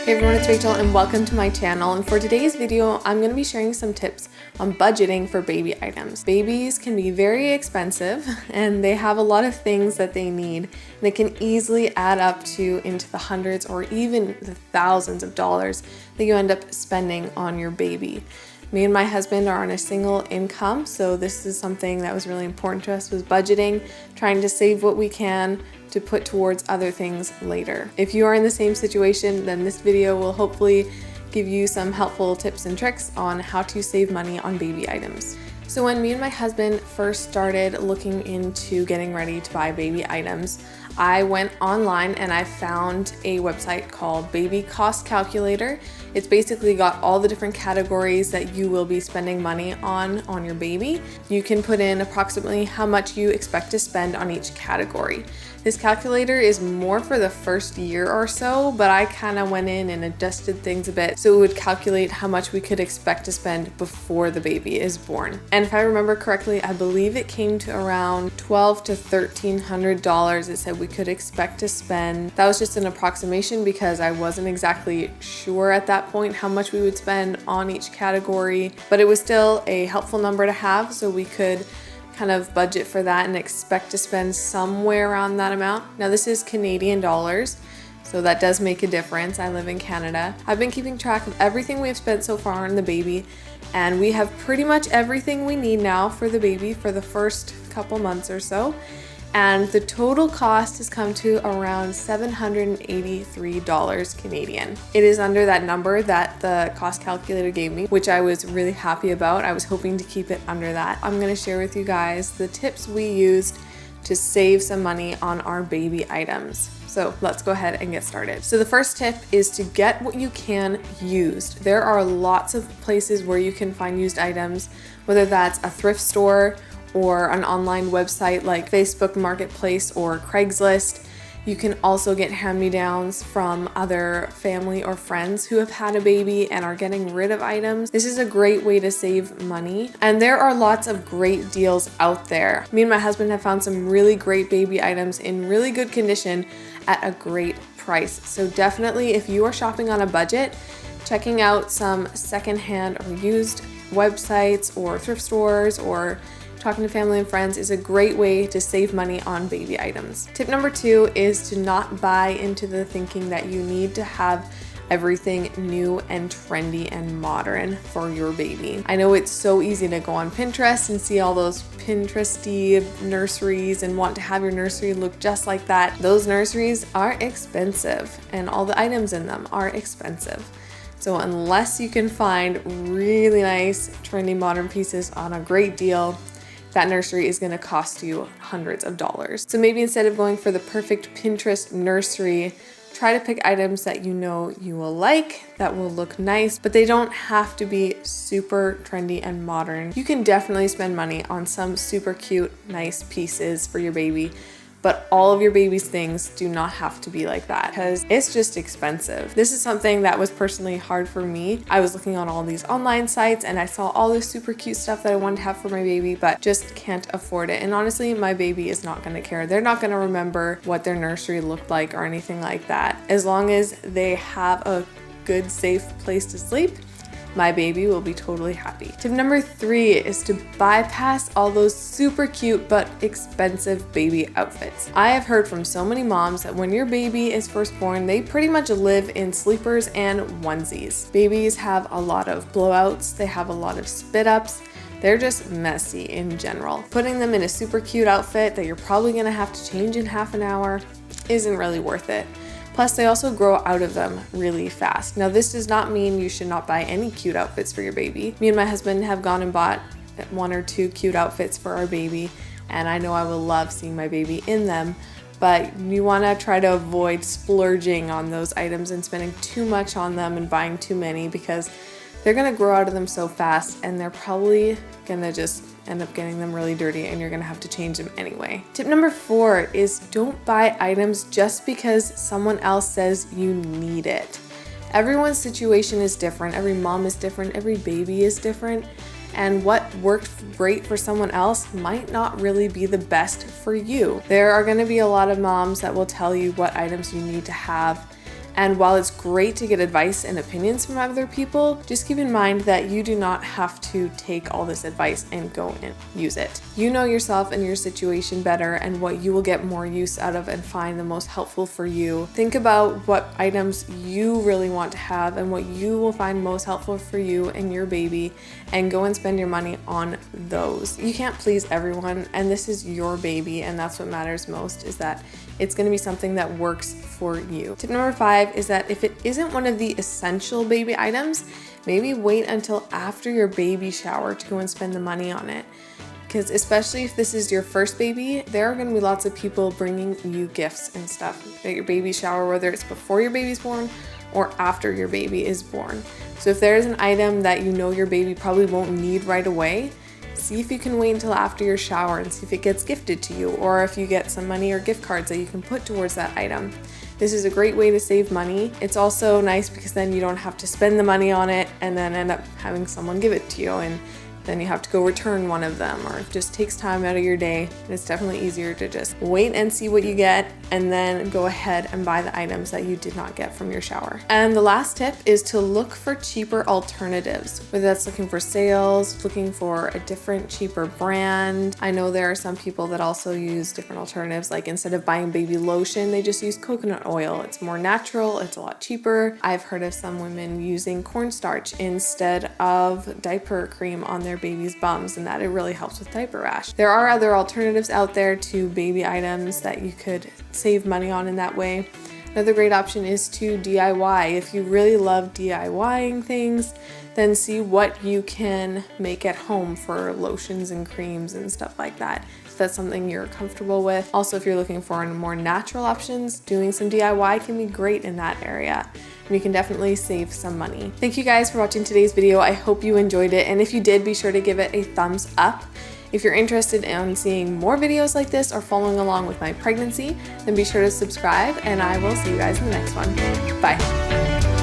Hey everyone, it's Rachel and welcome to my channel. And for today's video, I'm going to be sharing some tips on budgeting for baby items. Babies can be very expensive and they have a lot of things that they need, and it can easily add up to into the hundreds or even the thousands of dollars that you end up spending on your baby. Me and my husband are on a single income, so this is something that was really important to us, was budgeting, trying to save what we can to put towards other things later. If you are in the same situation, then this video will hopefully give you some helpful tips and tricks on how to save money on baby items. So when me and my husband first started looking into getting ready to buy baby items, I went online and I found a website called Baby Cost Calculator. It's basically got all the different categories that you will be spending money on your baby. You can put in approximately how much you expect to spend on each category. This calculator is more for the first year or so, but I kind of went in and adjusted things a bit so it would calculate how much we could expect to spend before the baby is born. And if I remember correctly, I believe it came to around $1,200 to $1,300. It said we could expect to spend. That was just an approximation because I wasn't exactly sure at that point how much we would spend on each category, but it was still a helpful number to have so we could kind of budget for that and expect to spend somewhere around that amount. Now this is Canadian dollars, so that does make a difference. I live in Canada. I've been keeping track of everything we've spent so far on the baby, and we have pretty much everything we need now for the baby for the first couple months or so. And the total cost has come to around $783 Canadian. It is under that number that the cost calculator gave me, which I was really happy about. I was hoping to keep it under that. I'm gonna share with you guys the tips we used to save some money on our baby items. So let's go ahead and get started. So the first tip is to get what you can used. There are lots of places where you can find used items, whether that's a thrift store or an online website like Facebook Marketplace or Craigslist. You can also get hand-me-downs from other family or friends who have had a baby and are getting rid of items. This is a great way to save money, and there are lots of great deals out there. Me and my husband have found some really great baby items in really good condition at a great price. So definitely, if you are shopping on a budget, checking out some secondhand or used websites or thrift stores or talking to family and friends is a great way to save money on baby items. Tip number 2 is to not buy into the thinking that you need to have everything new and trendy and modern for your baby. I know it's so easy to go on Pinterest and see all those Pinteresty nurseries and want to have your nursery look just like that. Those nurseries are expensive and all the items in them are expensive. So unless you can find really nice, trendy, modern pieces on a great deal, that nursery is going to cost you hundreds of dollars. So maybe instead of going for the perfect Pinterest nursery, try to pick items that you know you will like, that will look nice, but they don't have to be super trendy and modern. You can definitely spend money on some super cute, nice pieces for your baby, but all of your baby's things do not have to be like that because it's just expensive. This is something that was personally hard for me. I was looking on all these online sites and I saw all this super cute stuff that I wanted to have for my baby, but just can't afford it. And honestly, my baby is not gonna care. They're not gonna remember what their nursery looked like or anything like that. As long as they have a good, safe place to sleep, my baby will be totally happy. Tip number 3 is to bypass all those super cute but expensive baby outfits. I have heard from so many moms that when your baby is first born, they pretty much live in sleepers and onesies. Babies have a lot of blowouts, they have a lot of spit ups, they're just messy in general. Putting them in a super cute outfit that you're probably gonna have to change in half an hour isn't really worth it. Plus, they also grow out of them really fast. Now, this does not mean you should not buy any cute outfits for your baby. Me and my husband have gone and bought 1 or 2 cute outfits for our baby, and I know I will love seeing my baby in them, but you wanna try to avoid splurging on those items and spending too much on them and buying too many because they're gonna grow out of them so fast and they're probably gonna just end up getting them really dirty and you're gonna have to change them anyway. Tip number 4 is don't buy items just because someone else says you need it. Everyone's situation is different, every mom is different, every baby is different, and what worked great for someone else might not really be the best for you. There are gonna be a lot of moms that will tell you what items you need to have And while it's great to get advice and opinions from other people, just keep in mind that you do not have to take all this advice and go and use it. You know yourself and your situation better and what you will get more use out of and find the most helpful for you. Think about what items you really want to have and what you will find most helpful for you and your baby, and go and spend your money on those. You can't please everyone, and this is your baby, and that's what matters most, is that it's going to be something that works for you. Tip number 5 is that if it isn't one of the essential baby items, maybe wait until after your baby shower to go and spend the money on it. Because especially if this is your first baby, there are going to be lots of people bringing you gifts and stuff at your baby shower, whether it's before your baby's born or after your baby is born. So if there's an item that you know your baby probably won't need right away, see if you can wait until after your shower and see if it gets gifted to you, or if you get some money or gift cards that you can put towards that item. This is a great way to save money. It's also nice because then you don't have to spend the money on it and then end up having someone give it to you, and then you have to go return one of them, or it just takes time out of your day. And it's definitely easier to just wait and see what you get and then go ahead and buy the items that you did not get from your shower. And the last tip is to look for cheaper alternatives, whether that's looking for sales, looking for a different cheaper brand. I know there are some people that also use different alternatives, like instead of buying baby lotion, they just use coconut oil. It's more natural, it's a lot cheaper. I've heard of some women using cornstarch instead of diaper cream on their baby's bums, and that it really helps with diaper rash. There are other alternatives out there to baby items that you could save money on in that way. Another great option is to DIY. If you really love DIYing things, then see what you can make at home for lotions and creams and stuff like that, if that's something you're comfortable with. Also, if you're looking for more natural options, doing some DIY can be great in that area. And you can definitely save some money. Thank you guys for watching today's video. I hope you enjoyed it, and if you did, be sure to give it a thumbs up. If you're interested in seeing more videos like this or following along with my pregnancy, then be sure to subscribe, and I will see you guys in the next one. Bye.